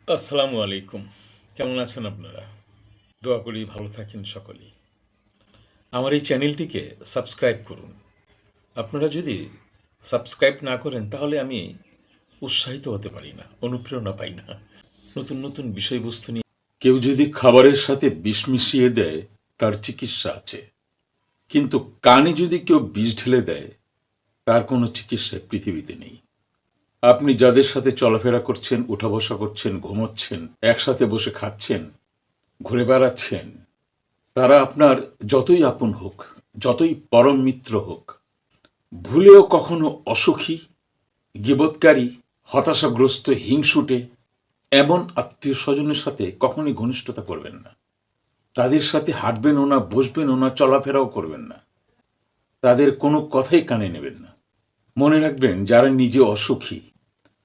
আসসালামু আলাইকুম। কেমন আছেন আপনারা? দোয়া করি ভালো থাকেন সকলেই। আমার এই চ্যানেলটিকে সাবস্ক্রাইব করুন। আপনারা যদি সাবস্ক্রাইব না করেন তাহলে আমি উৎসাহিত হতে পারি না, অনুপ্রেরণা পাই না। নতুন, নতুন বিষয়বস্তু নিয়ে কেউ যদি খাবারের সাথে বিষ মিশিয়ে দেয়, তার চিকিৎসা আছে। কিন্তু কানে যদি কেউ বিষ ঢেলে দেয়, তার কোনো চিকিৎসা পৃথিবীতে নেই। আপনি যাদের সাথে চলাফেরা করছেন, উঠা-বসা করছেন, ঘুমোচ্ছেন, একসাথে বসে খাচ্ছেন, ঘুরে বেড়াচ্ছেন, তারা আপনার যতই আপন হোক, যতই পরম মিত্র হোক, ভুলেও কখনো অসুখী, গীবতকারী, হতাশাগ্রস্ত, হিংসুটে এমন আত্মীয়-স্বজনের সাথে কখনোই ঘনিষ্ঠতা করবেন না। তাদের সাথে হাঁটবেনও না, বসবেনও না, চলাফেরাও করবেন না। তাদের কোনো কথাই কানে নেবেন না। মনে রাখবেন, যারা নিজে অসুখী,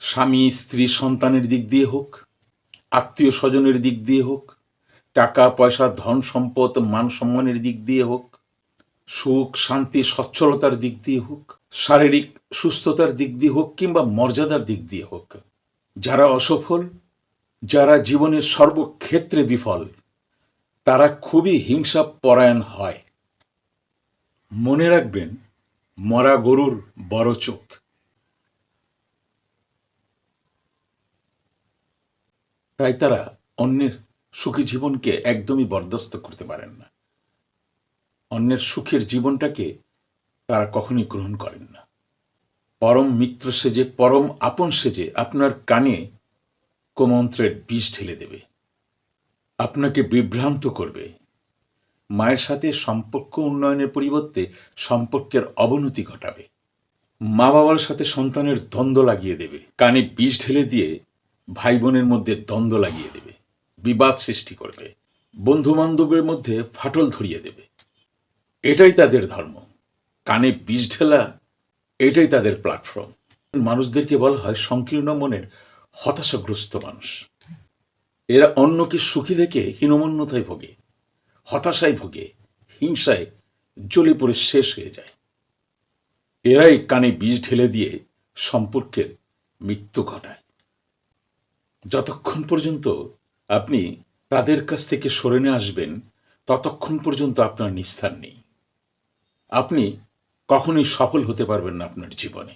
স্বামী, স্ত্রী, সন্তানের দিক দিয়ে হোক, আত্মীয়-স্বজনের দিক দিয়ে হোক, টাকা, পয়সা, ধন, সম্পদ, মান-সম্মানের দিক দিয়ে হোক, সুখ, শান্তি, সচ্ছলতার দিক দিয়ে হোক, শারীরিক সুস্থতার দিক দিয়ে হোক কিংবা মর্যাদার দিক দিয়ে হোক, যারা অসফল, যারা জীবনের সর্বক্ষেত্রে বিফল, তারা খুবই হিংসা পরায়ণ হয়। মনে রাখবেন, মরা গরুর বড় চোখ। তাই তারা অন্যের সুখী জীবনকে একদমই বরদাস্ত করতে পারেন না। অন্যের সুখের জীবনটাকে তারা কখনোই গ্রহণ করেন না। পরম মিত্র সেজে, পরম আপন সেজে আপনার কানে কুমন্ত্রের বিষ ঢেলে দেবে, আপনাকে বিভ্রান্ত করবে, মায়ের সাথে সম্পর্ক উন্নয়নের পরিবর্তে সম্পর্কের অবনতি ঘটাবে, মা বাবার সাথে সন্তানের দ্বন্দ্ব লাগিয়ে দেবে, কানে বিষ ঢেলে দিয়ে ভাই বোনের মধ্যে দ্বন্দ্ব লাগিয়ে দেবে, বিবাদ সৃষ্টি করবে, বন্ধু বান্ধবের মধ্যে ফাটল ধরিয়ে দেবে। এটাই তাদের ধর্ম, কানে বিষ ঢেলা, এটাই তাদের প্ল্যাটফর্ম। মানুষদেরকে বলা হয় সংকীর্ণ মনের হতাশাগ্রস্ত মানুষ। এরা অন্যকে সুখী দেখে হীনমন্যতায় ভোগে, হতাশায় ভোগে, হিংসায় জ্বলে পড়ে শেষ হয়ে যায়। এরাই কানে বিষ ঢেলে দিয়ে সম্পর্কের মৃত্যু ঘটায়। যতক্ষণ পর্যন্ত আপনি তাদের কাছ থেকে সরে না আসবেন, ততক্ষণ পর্যন্ত আপনার নিস্তার নেই। আপনি কখনোই সফল হতে পারবেন না আপনার জীবনে।